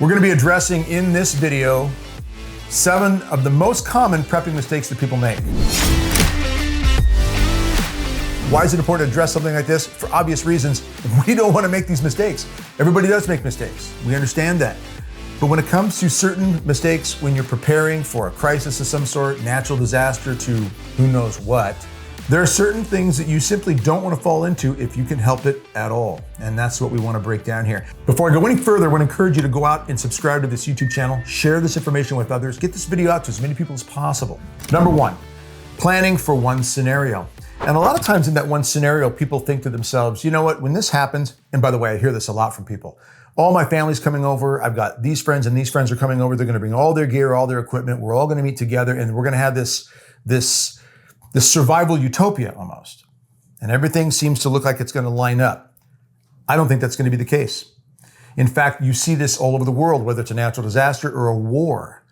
We're going to be addressing in this video 7 of the most common prepping mistakes that people make. Why is it important to address something like this? For obvious reasons. We don't want to make these mistakes. Everybody does make mistakes. We understand that. But when it comes to certain mistakes, when you're preparing for a crisis of some sort, natural disaster to who knows what, there are certain things that you simply don't want to fall into if you can help it at all. And that's what we want to break down here. Before I go any further, I want to encourage you to go out and subscribe to this YouTube channel, share this information with others, get this video out to as many people as possible. Number 1, planning for one scenario. And a lot of times in that one scenario, people think to themselves, you know what, when this happens, and by the way, I hear this a lot from people, all my family's coming over, I've got these friends and these friends are coming over, they're going to bring all their gear, all their equipment, we're all going to meet together and we're going to have this survival utopia almost. And everything seems to look like it's going to line up. I don't think that's going to be the case. In fact, you see this all over the world, whether it's a natural disaster or a war.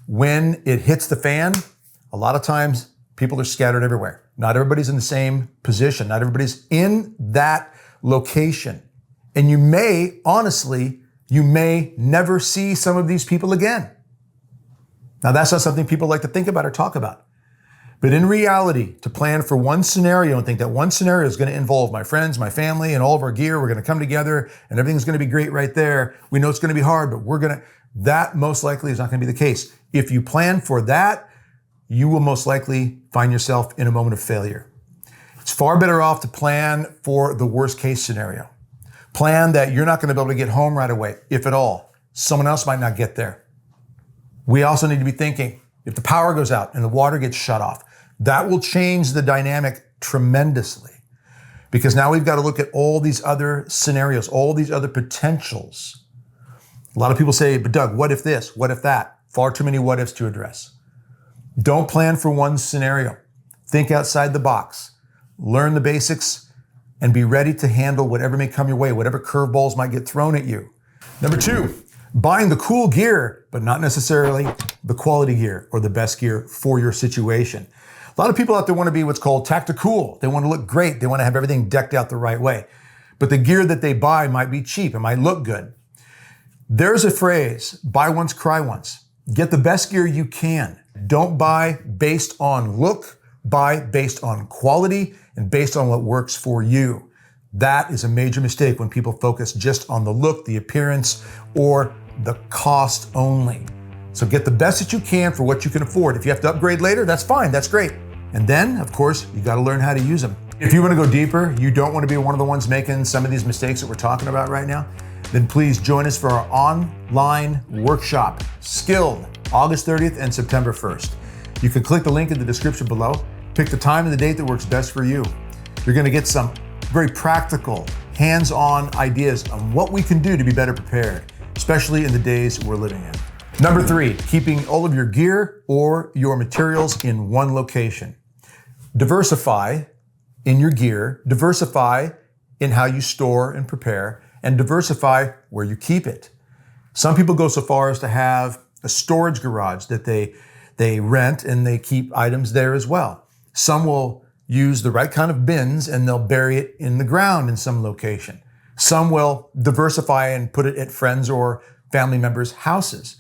When it hits the fan, a lot of times people are scattered everywhere. Not everybody's in the same position. Not everybody's in that location. And you may, honestly, you may never see some of these people again. Now, that's not something people like to think about or talk about. But in reality, to plan for one scenario and think that one scenario is going to involve my friends, my family, and all of our gear, we're going to come together and everything's going to be great right there. We know it's going to be hard, but that most likely is not going to be the case. If you plan for that, you will most likely find yourself in a moment of failure. It's far better off to plan for the worst case scenario. Plan that you're not going to be able to get home right away, if at all. Someone else might not get there. We also need to be thinking, if the power goes out and the water gets shut off, that will change the dynamic tremendously. Because now we've got to look at all these other scenarios, all these other potentials. A lot of people say, but Doug, what if this? What if that? Far too many what ifs to address. Don't plan for one scenario. Think outside the box. Learn the basics and be ready to handle whatever may come your way, whatever curveballs might get thrown at you. Number 2, buying the cool gear, but not necessarily the quality gear or the best gear for your situation. A lot of people out there want to be what's called tactical. They want to look great. They want to have everything decked out the right way. But the gear that they buy might be cheap. It might look good. There's a phrase, buy once, cry once. Get the best gear you can. Don't buy based on look, buy based on quality and based on what works for you. That is a major mistake when people focus just on the look, the appearance, or the cost only. So get the best that you can for what you can afford. If you have to upgrade later, that's fine, that's great. And then, of course, you got to learn how to use them. If you want to go deeper, you don't want to be one of the ones making some of these mistakes that we're talking about right now, then please join us for our online workshop, Skilled, August 30th and September 1st. You can click the link in the description below, pick the time and the date that works best for you. You're going to get some very practical, hands-on ideas on what we can do to be better prepared, especially in the days we're living in. Number 3, keeping all of your gear or your materials in one location. Diversify in your gear, diversify in how you store and prepare, and diversify where you keep it. Some people go so far as to have a storage garage that they rent and they keep items there as well. Some will use the right kind of bins and they'll bury it in the ground in some location. Some will diversify and put it at friends or family members' houses.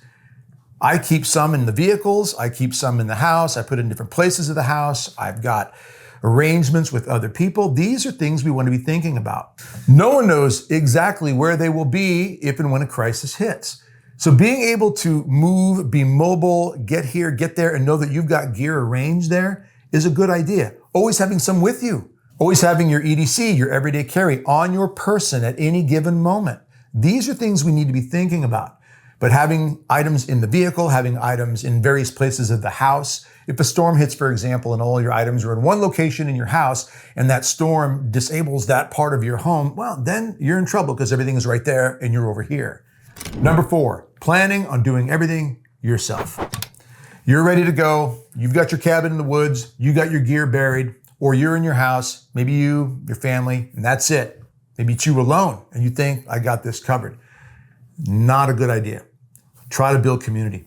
I keep some in the vehicles, I keep some in the house, I put it in different places of the house, I've got arrangements with other people. These are things we want to be thinking about. No one knows exactly where they will be if and when a crisis hits. So being able to move, be mobile, get here, get there, and know that you've got gear arranged there is a good idea. Always having some with you. Always having your EDC, your everyday carry, on your person at any given moment. These are things we need to be thinking about. But having items in the vehicle, having items in various places of the house. If a storm hits, for example, and all your items are in one location in your house and that storm disables that part of your home, well, then you're in trouble because everything is right there and you're over here. Number 4, planning on doing everything yourself. You're ready to go. You've got your cabin in the woods. You got your gear buried, or you're in your house, maybe you, your family, and that's it. Maybe it's you alone and you think, I got this covered. Not a good idea. Try to build community.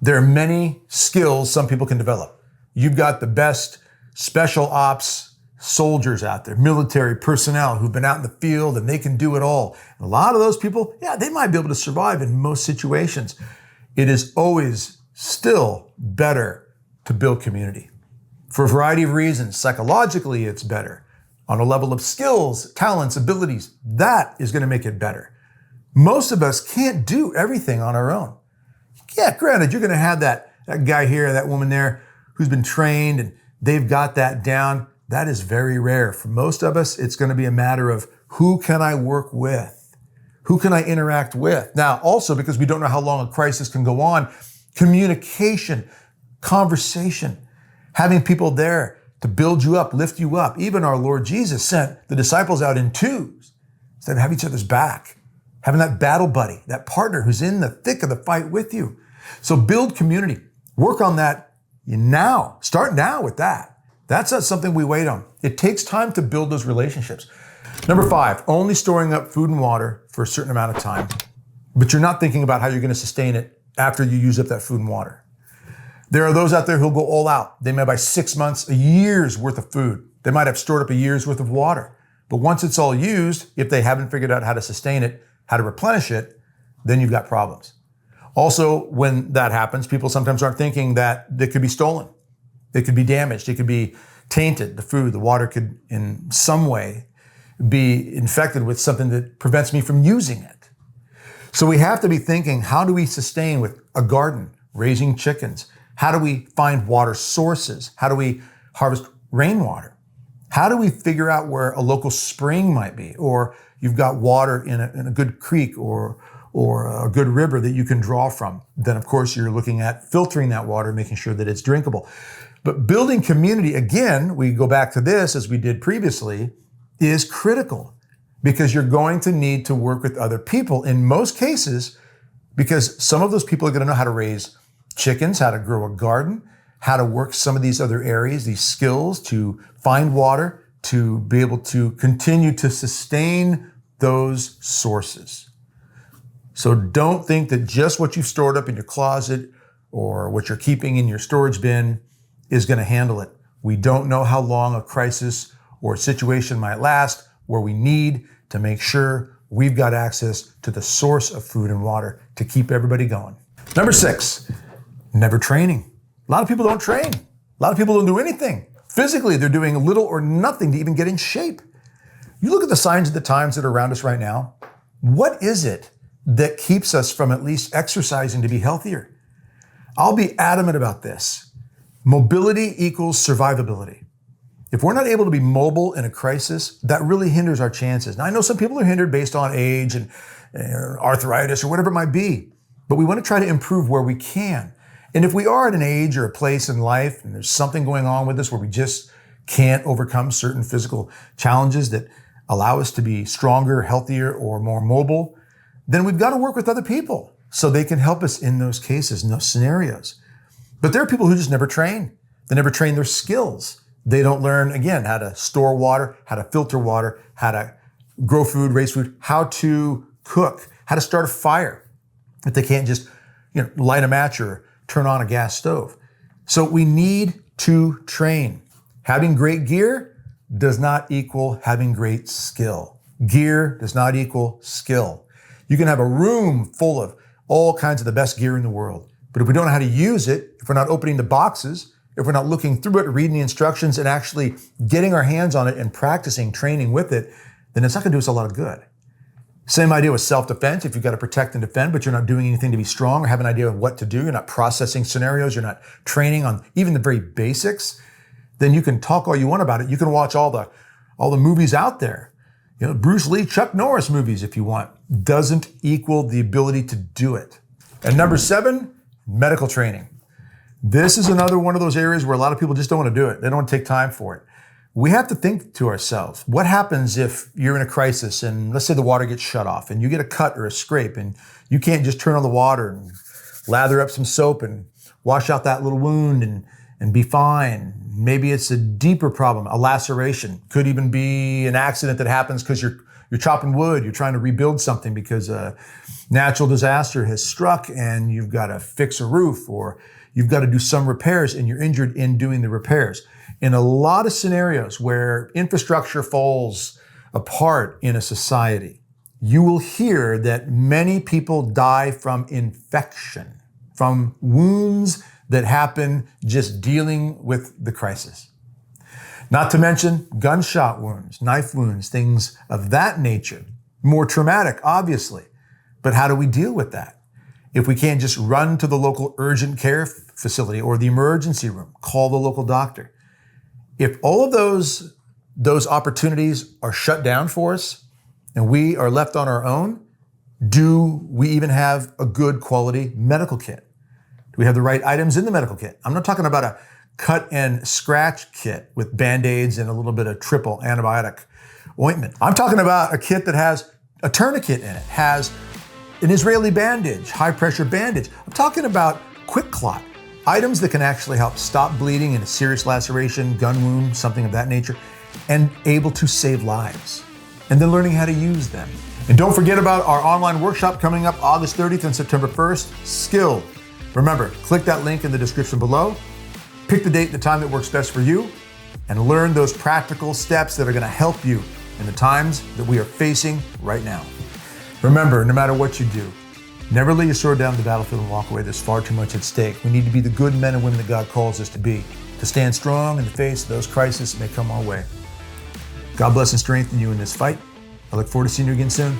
There are many skills some people can develop. You've got the best special ops soldiers out there, military personnel who've been out in the field and they can do it all. And a lot of those people, yeah, they might be able to survive in most situations. It is always still better to build community for a variety of reasons. Psychologically, it's better. On a level of skills, talents, abilities, that is going to make it better. Most of us can't do everything on our own. Yeah, granted, you're going to have that guy here, that woman there who's been trained and they've got that down. That is very rare. For most of us, it's going to be a matter of who can I work with? Who can I interact with? Now, also because we don't know how long a crisis can go on, communication, conversation, having people there to build you up, lift you up. Even our Lord Jesus sent the disciples out in twos instead of have each other's back. Having that battle buddy, that partner who's in the thick of the fight with you. So build community. Work on that now. Start now with that. That's not something we wait on. It takes time to build those relationships. Number 5, only storing up food and water for a certain amount of time, but you're not thinking about how you're going to sustain it after you use up that food and water. There are those out there who'll go all out. They may buy 6 months, a year's worth of food. They might have stored up a year's worth of water. But once it's all used, if they haven't figured out how to sustain it, how to replenish it, then you've got problems. Also, when that happens, people sometimes aren't thinking that it could be stolen. It could be damaged. It could be tainted. The food, the water could in some way be infected with something that prevents me from using it. So we have to be thinking, how do we sustain with a garden, raising chickens? How do we find water sources? How do we harvest rainwater? How do we figure out where a local spring might be? Or you've got water in a good creek or a good river that you can draw from. Then, of course, you're looking at filtering that water, making sure that it's drinkable. But building community, again, we go back to this as we did previously, is critical because you're going to need to work with other people in most cases because some of those people are going to know how to raise chickens, how to grow a garden, how to work some of these other areas, these skills to find water, to be able to continue to sustain those sources. So don't think that just what you've stored up in your closet or what you're keeping in your storage bin is going to handle it. We don't know how long a crisis or a situation might last where we need to make sure we've got access to the source of food and water to keep everybody going. Number 6, never training. A lot of people don't train. A lot of people don't do anything. Physically, they're doing little or nothing to even get in shape. You look at the signs of the times that are around us right now. What is it that keeps us from at least exercising to be healthier? I'll be adamant about this. Mobility equals survivability. If we're not able to be mobile in a crisis, that really hinders our chances. Now, I know some people are hindered based on age and arthritis or whatever it might be, but we want to try to improve where we can. And if we are at an age or a place in life and there's something going on with us where we just can't overcome certain physical challenges that allow us to be stronger, healthier, or more mobile, then we've got to work with other people so they can help us in those cases, in those scenarios. But there are people who just never train. They never train their skills. They don't learn, again, how to store water, how to filter water, how to grow food, raise food, how to cook, how to start a fire if they can't just light a match or turn on a gas stove. So we need to train. Having great gear does not equal having great skill. Gear does not equal skill. You can have a room full of all kinds of the best gear in the world, but if we don't know how to use it, if we're not opening the boxes, if we're not looking through it, reading the instructions, and actually getting our hands on it and practicing, training with it, then it's not going to do us a lot of good. Same idea with self-defense. If you've got to protect and defend, but you're not doing anything to be strong or have an idea of what to do, you're not processing scenarios, you're not training on even the very basics, then you can talk all you want about it. You can watch all the movies out there. Bruce Lee, Chuck Norris movies if you want. Doesn't equal the ability to do it. And number 7, medical training. This is another one of those areas where a lot of people just don't want to do it. They don't want to take time for it. We have to think to ourselves, what happens if you're in a crisis and let's say the water gets shut off and you get a cut or a scrape and you can't just turn on the water and lather up some soap and wash out that little wound and be fine. Maybe it's a deeper problem, a laceration. Could even be an accident that happens because you're chopping wood, you're trying to rebuild something because a natural disaster has struck and you've got to fix a roof or you've got to do some repairs and you're injured in doing the repairs. in a lot of scenarios where infrastructure falls apart in a society, you will hear that many people die from infection, from wounds that happen just dealing with the crisis. Not to mention gunshot wounds, knife wounds, things of that nature. More traumatic, obviously. But how do we deal with that? If we can't just run to the local urgent care facility or the emergency room, call the local doctor. If all of those opportunities are shut down for us and we are left on our own, do we even have a good quality medical kit? Do we have the right items in the medical kit? I'm not talking about a cut and scratch kit with Band-Aids and a little bit of triple antibiotic ointment. I'm talking about a kit that has a tourniquet in it, has an Israeli bandage, high pressure bandage. I'm talking about quick clot, items that can actually help stop bleeding in a serious laceration, gun wound, something of that nature, and able to save lives. And then learning how to use them. And don't forget about our online workshop coming up August 30th and September 1st, Skilled. Remember, click that link in the description below, pick the date and the time that works best for you, and learn those practical steps that are gonna help you in the times that we are facing right now. Remember, no matter what you do, never lay your sword down on the battlefield and walk away. There's far too much at stake. We need to be the good men and women that God calls us to be, to stand strong in the face of those crises that may come our way. God bless and strengthen you in this fight. I look forward to seeing you again soon.